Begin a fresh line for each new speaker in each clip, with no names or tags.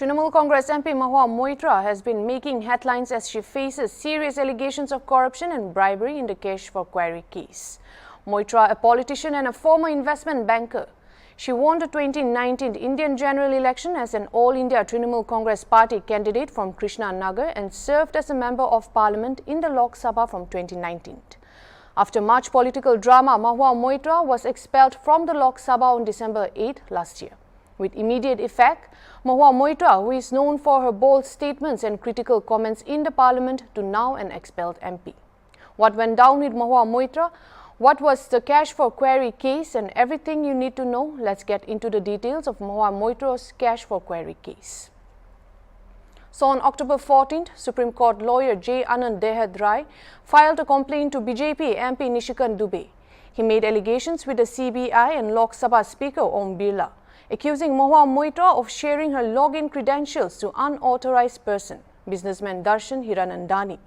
Trinamool Congress MP Mahua Moitra has been making headlines as she faces serious allegations of corruption and bribery in the cash for query case. Moitra, a politician and a former investment banker, she won the 2019 Indian general election as an All India Trinamool Congress party candidate from Krishna Nagar and served as a member of parliament in the Lok Sabha from 2019. After much political drama, Mahua Moitra was expelled from the Lok Sabha on December 8 last year. With immediate effect, Mahua Moitra, who is known for her bold statements and critical comments in the parliament, to now an expelled MP. What went down with Mahua Moitra? What was the cash for query case and everything you need to know? Let's get into the details of Mahua Moitra's cash for query case. So on October 14th, Supreme Court lawyer J. Anand Dehad Rai filed a complaint to BJP MP Nishikant Dubey. He made allegations with the CBI and Lok Sabha Speaker Om Birla, accusing Mahua Moitra of sharing her login credentials to unauthorized person, businessman Darshan Hiranandani,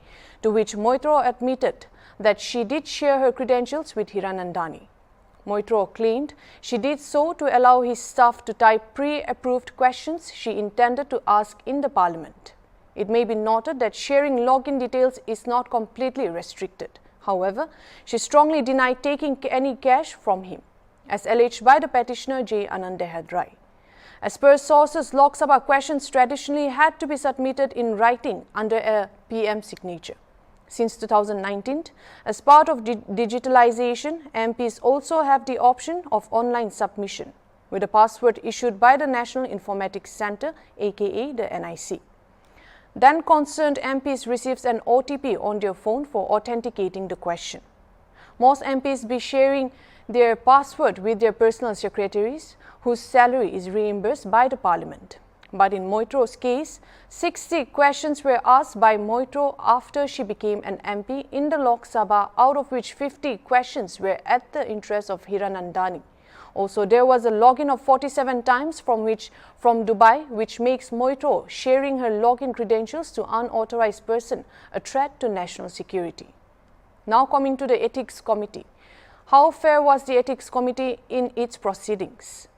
to which Moitra admitted that she did share her credentials with Hiranandani. Moitra claimed she did so to allow his staff to type pre-approved questions she intended to ask in the parliament. It may be noted that sharing login details is not completely restricted. However, she strongly denied taking any cash from him, as alleged by the petitioner J. Anand Dehad Rai. As per sources, Lok Sabha questions traditionally had to be submitted in writing under a PM signature. Since 2019, as part of digitalization, MPs also have the option of online submission with a password issued by the National Informatics Centre, aka the NIC. Then concerned MPs receives an OTP on their phone for authenticating the question. Most MPs be sharing their password with their personal secretaries, whose salary is reimbursed by the parliament. But in Moitra's case, 60 questions were asked by Moitra after she became an MP in the Lok Sabha, out of which 50 questions were at the interest of Hiranandani. Also, there was a login of 47 times from Dubai, which makes Moitra sharing her login credentials to unauthorized person a threat to national security. Now coming to the Ethics Committee. How fair was the Ethics Committee in its proceedings?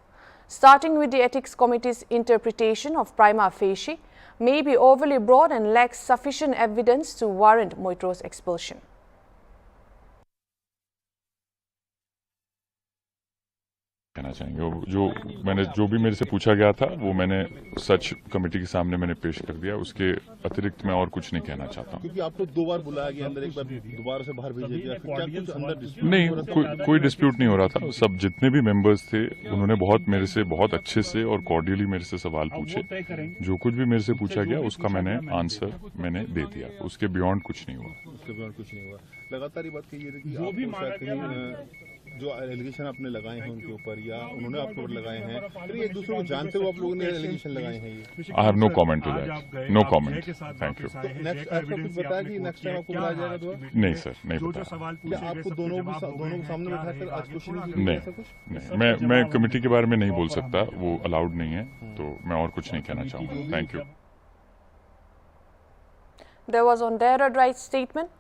Starting with the Ethics Committee's interpretation of prima facie may be overly broad and lacks sufficient evidence to warrant Moitra's expulsion.
कहना चाहेंगे जो भी मेरे से पूछा गया था वो मैंने सच कमेटी के सामने मैंने पेश कर दिया। उसके अतिरिक्त मैं और कुछ नहीं कहना चाहता हूँ।
क्योंकि आपको 2 बार बुलाया गया, अंदर एक बार दोबारा से बाहर भेजा गया, फिर क्या कुछ अंदर डिस्प्यूट
नहीं, कोई डिस्प्यूट नहीं हो रहा था। सब जितने भी मेंबर्स थे उन्होंने मेरे से बहुत अच्छे से और कॉर्डियली मेरे से सवाल पूछे। जो कुछ भी मेरे से पूछा गया उसका मैंने आंसर दे दिया। उसके बियॉन्ड कुछ नहीं हुआ।
लगातार ये बात कही है कि जो एलिगेशन आपने लगाए हैं उनके ऊपर या उन्होंने आपके ऊपर लगाए हैं, फिर एक दूसरे को जानते हुए आप लोगों ने एलिगेशन लगाए हैं। ये
I have no comment to that. No comment. Thank you.
तो नेक्स्ट आपको कुछ बताया कि नेक्स्ट टाइम आपको बुलाया जाएगा दोबारा?
नहीं सर, नहीं बताया।
क्या आपको दोनों को सामने बैठाकर आज क्वेश्चन
नहीं, मैं कमेटी के बारे में नहीं बोल सकता, वो अलाउड नहीं है, तो मैं और कुछ नहीं कहना चाहूँगा। Thank you.
There was on their right statement.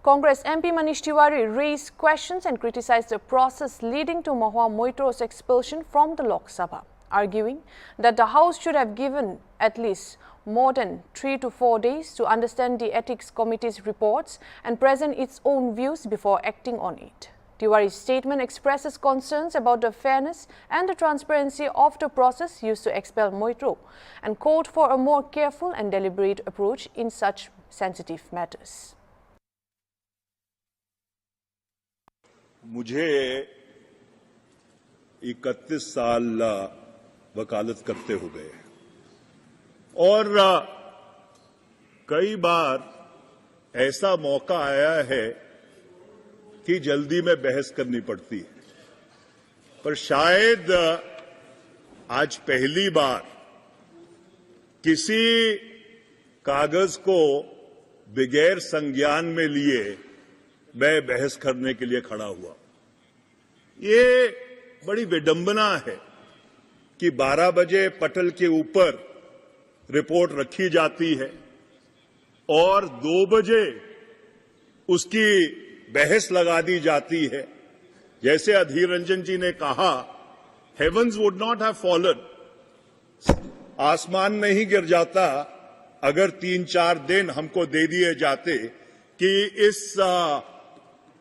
Congress MP Manish Tiwari raised questions and criticized the process leading to Mahua Moitra's expulsion from the Lok Sabha, arguing that the House should have given at least more than 3 to 4 days to understand the Ethics Committee's reports and present its own views before acting on it. Tiwari's statement expresses concerns about the fairness and the transparency of the process used to expel Moitra and called for a more careful and deliberate approach in such sensitive matters.
मुझे 31 साल वकालत करते हो गए और कई बार ऐसा मौका आया है कि जल्दी में बहस करनी पड़ती है, पर शायद आज पहली बार किसी कागज को बगैर संज्ञान में लिए मैं बहस करने के लिए खड़ा हुआ। ये बड़ी विडंबना है कि 12 बजे पटल के ऊपर रिपोर्ट रखी जाती है और 2 बजे उसकी बहस लगा दी जाती है। जैसे अधीर रंजन जी ने कहा, heavens would not have fallen आसमान नहीं गिर जाता अगर 3-4 दिन हमको दे दिए जाते कि इस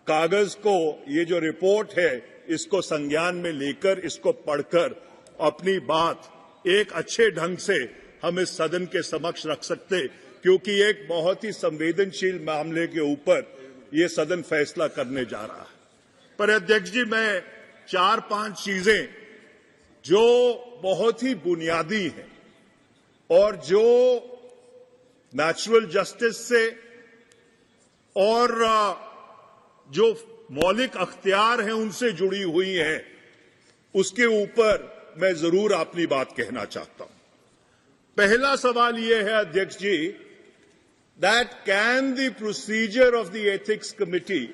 कागज को, ये जो रिपोर्ट है, इसको संज्ञान में लेकर, इसको पढ़कर अपनी बात एक अच्छे ढंग से हम इस सदन के समक्ष रख सकते, क्योंकि एक बहुत ही संवेदनशील मामले के ऊपर ये सदन फैसला करने जा रहा है। पर अध्यक्ष जी, मैं 4-5 चीजें जो बहुत ही बुनियादी हैं और जो नेचुरल जस्टिस से और जो मौलिक अख्तियार हैं उनसे जुड़ी हुई हैं, उसके ऊपर मैं जरूर अपनी बात कहना चाहता हूं। पहला सवाल यह है अध्यक्ष जी, that can the procedure of the ethics committee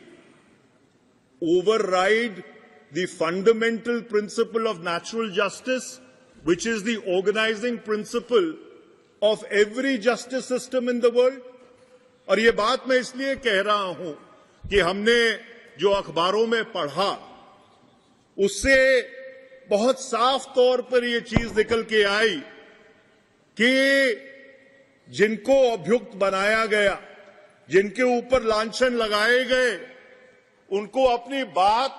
override the fundamental principle of natural justice, which is the organizing principle of every justice system in the world? और ये बात मैं इसलिए कह रहा हूं कि हमने जो अखबारों में पढ़ा उससे बहुत साफ तौर पर यह चीज निकल के आई कि जिनको अभियुक्त बनाया गया, जिनके ऊपर लांछन लगाए गए, उनको अपनी बात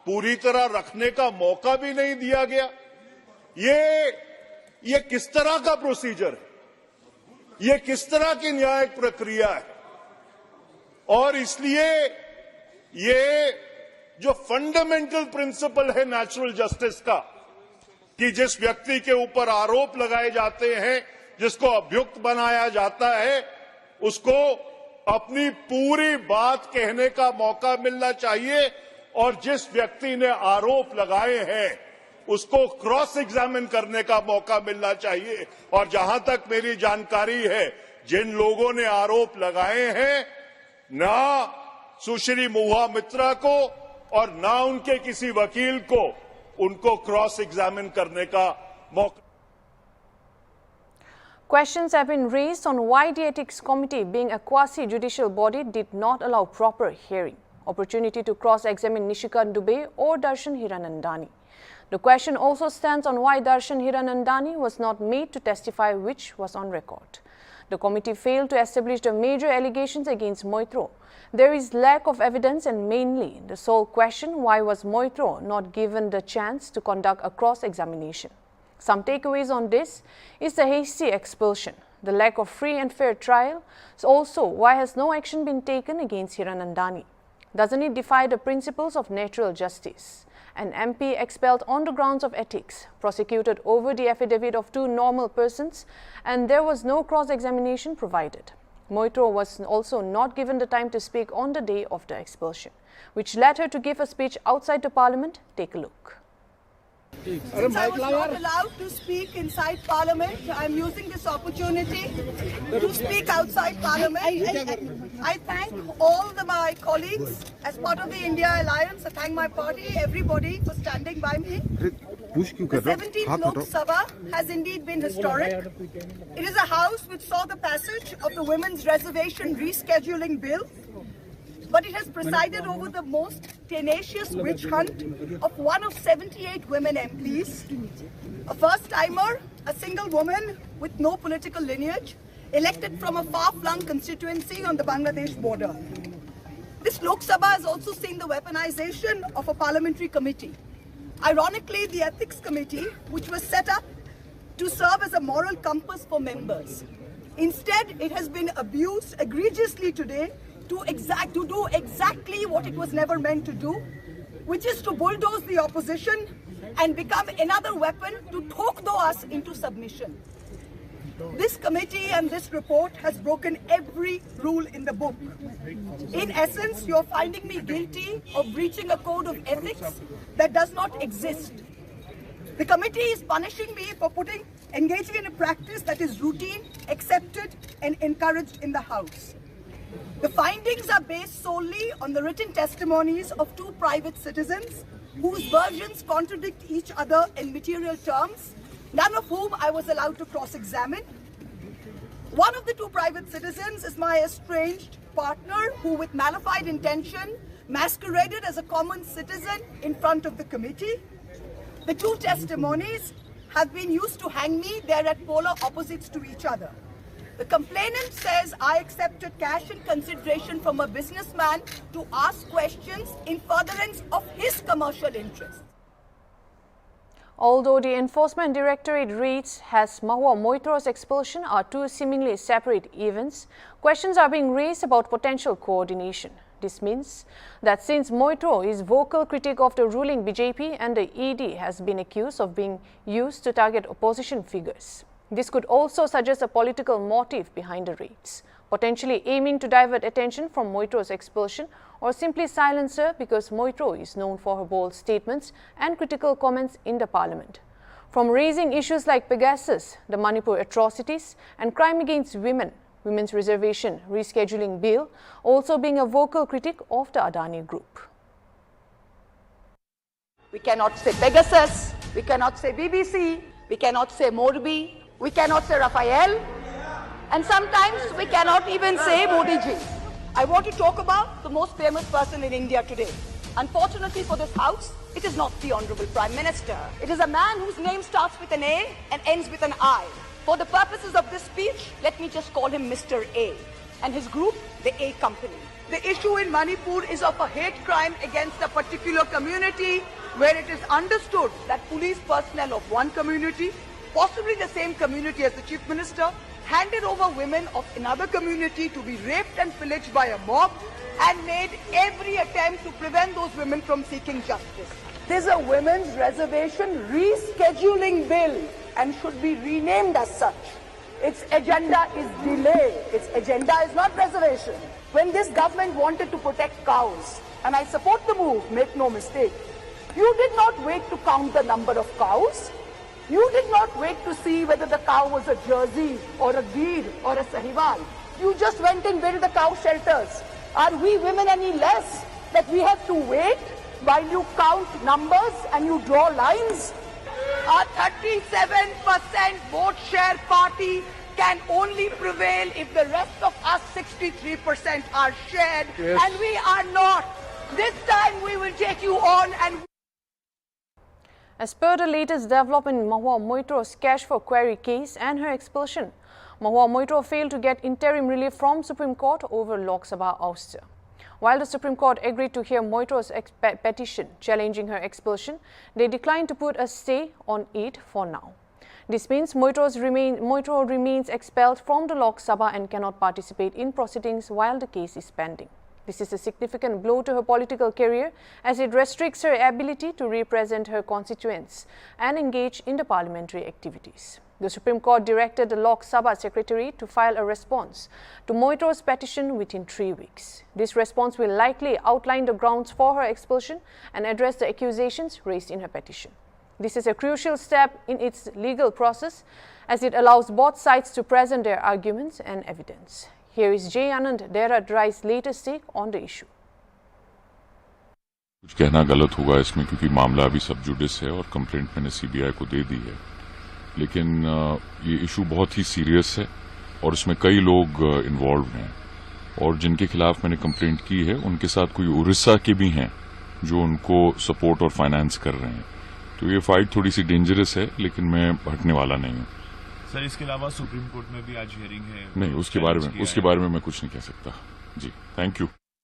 पूरी तरह रखने का मौका भी नहीं दिया गया। ये किस तरह का प्रोसीजर है? ये किस तरह की न्यायिक प्रक्रिया है? और इसलिए ये जो फंडामेंटल प्रिंसिपल है नेचुरल जस्टिस का, कि जिस व्यक्ति के ऊपर आरोप लगाए जाते हैं, जिसको अभियुक्त बनाया जाता है, उसको अपनी पूरी बात कहने का मौका मिलना चाहिए, और जिस व्यक्ति ने आरोप लगाए हैं उसको क्रॉस एग्जामिन करने का मौका मिलना चाहिए। और जहां तक मेरी जानकारी है, जिन लोगों ने आरोप लगाए हैं, ना सुश्री महुआ मित्रा को और ना उनके किसी वकील को उनको क्रॉस एग्जामिन करने का मौका।
Questions have been raised on why the Ethics Committee, being a quasi-judicial body, did not allow proper hearing, opportunity to cross-examine Nishikant Dubey or Darshan Hiranandani. The question also stands on why Darshan Hiranandani was not made to testify, which was on record. The committee failed to establish the major allegations against Moitra. There is lack of evidence, and mainly the sole question, why was Moitra not given the chance to conduct a cross-examination? Some takeaways on this is the hasty expulsion, the lack of free and fair trial. So also, why has no action been taken against Hiranandani? Doesn't it defy the principles of natural justice? An MP expelled on the grounds of ethics, prosecuted over the affidavit of two normal persons, and there was no cross-examination provided. Moitra was also not given the time to speak on the day of the expulsion, which led her to give a speech outside the parliament. Take a look.
Since I was not allowed to speak inside Parliament, I am using this opportunity to speak outside Parliament. I thank all my colleagues as part of the India Alliance. I thank my party, everybody for standing by me. The 17th Lok Sabha has indeed been historic. It is a house which saw the passage of the Women's Reservation Rescheduling Bill, but it has presided over the most tenacious witch hunt of one of 78 women MPs, a first-timer, a single woman with no political lineage, elected from a far-flung constituency on the Bangladesh border. This Lok Sabha has also seen the weaponization of a parliamentary committee. Ironically, the Ethics Committee, which was set up to serve as a moral compass for members. Instead, it has been abused egregiously today to do exactly what it was never meant to do, which is to bulldoze the opposition and become another weapon to tokdo us into submission. This committee and this report has broken every rule in the book. In essence, you are finding me guilty of breaching a code of ethics that does not exist. The committee is punishing me for engaging in a practice that is routine, accepted and encouraged in the House. The findings are based solely on the written testimonies of two private citizens whose versions contradict each other in material terms, none of whom I was allowed to cross-examine. One of the two private citizens is my estranged partner who, with malified intention, masqueraded as a common citizen in front of the committee. The two testimonies have been used to hang me. They're at polar opposites to each other. The complainant says I accepted cash in consideration from a businessman to ask questions in furtherance of his commercial interests.
Although the Enforcement Directorate reads as Mahua Moitra's expulsion are two seemingly separate events, questions are being raised about potential coordination. This means that since Moitra is vocal critic of the ruling BJP and the ED has been accused of being used to target opposition figures, this could also suggest a political motive behind the raids, potentially aiming to divert attention from Moitra's expulsion or simply silence her because Moitra is known for her bold statements and critical comments in the parliament. From raising issues like Pegasus, the Manipur atrocities and crime against women, women's reservation rescheduling bill, also being a vocal critic of the Adani group.
We cannot say Pegasus, we cannot say BBC, we cannot say Morbi, we cannot say Raphael, and sometimes we cannot even say Modi ji. I want to talk about the most famous person in India today. Unfortunately for this House, it is not the Honorable Prime Minister. It is a man whose name starts with an A and ends with an I. For the purposes of this speech, let me just call him Mr. A, and his group, the A Company. The issue in Manipur is of a hate crime against a particular community where it is understood that police personnel of one community, possibly the same community as the Chief Minister, handed over women of another community to be raped and pillaged by a mob and made every attempt to prevent those women from seeking justice. There's a women's reservation rescheduling bill and should be renamed as such. Its agenda is delay. Its agenda is not reservation. When this government wanted to protect cows, and I support the move, make no mistake, you did not wait to count the number of cows. You did not wait to see whether the cow was a Jersey or a Gir or a Sahiwal. You just went and built the cow shelters. Are we women any less that we have to wait while you count numbers and you draw lines? Our 37% vote share party can only prevail if the rest of us 63% are shared, and we are not. This time we will take you on and...
As per the latest development in Mahua Moitra's cash for query case and her expulsion, Mahua Moitra failed to get interim relief from Supreme Court over Lok Sabha ouster. While the Supreme Court agreed to hear Moitra's petition challenging her expulsion, they declined to put a stay on it for now. This means Moitra remains expelled from the Lok Sabha and cannot participate in proceedings while the case is pending. This is a significant blow to her political career as it restricts her ability to represent her constituents and engage in the parliamentary activities. The Supreme Court directed the Lok Sabha Secretary to file a response to Moitra's petition within 3 weeks. This response will likely outline the grounds for her expulsion and address the accusations raised in her petition. This is a crucial step in its legal process as it allows both sides to present their arguments and evidence. Here is J. Anand Deradai's latest take on the issue.
कुछ कहना गलत होगा इसमें क्योंकि मामला अभी सब जुडिस है और कंप्लेंट मैंने सीबीआई को दे दी है, लेकिन ये इशू बहुत ही सीरियस है और इसमें कई लोग इन्वॉल्व हैं और जिनके खिलाफ मैंने कंप्लेंट की है उनके साथ कोई उड़ीसा के भी हैं जो उनको सपोर्ट और फाइनेंस कर रहे हैं। तो ये फाइट थोड़ी सी डेंजरस है, लेकिन मैं हटने वाला नहीं हूँ।
सर, इसके अलावा सुप्रीम कोर्ट में भी आज हियरिंग है।
नहीं, उसके बारे में मैं कुछ नहीं कह सकता। जी, थैंक यू।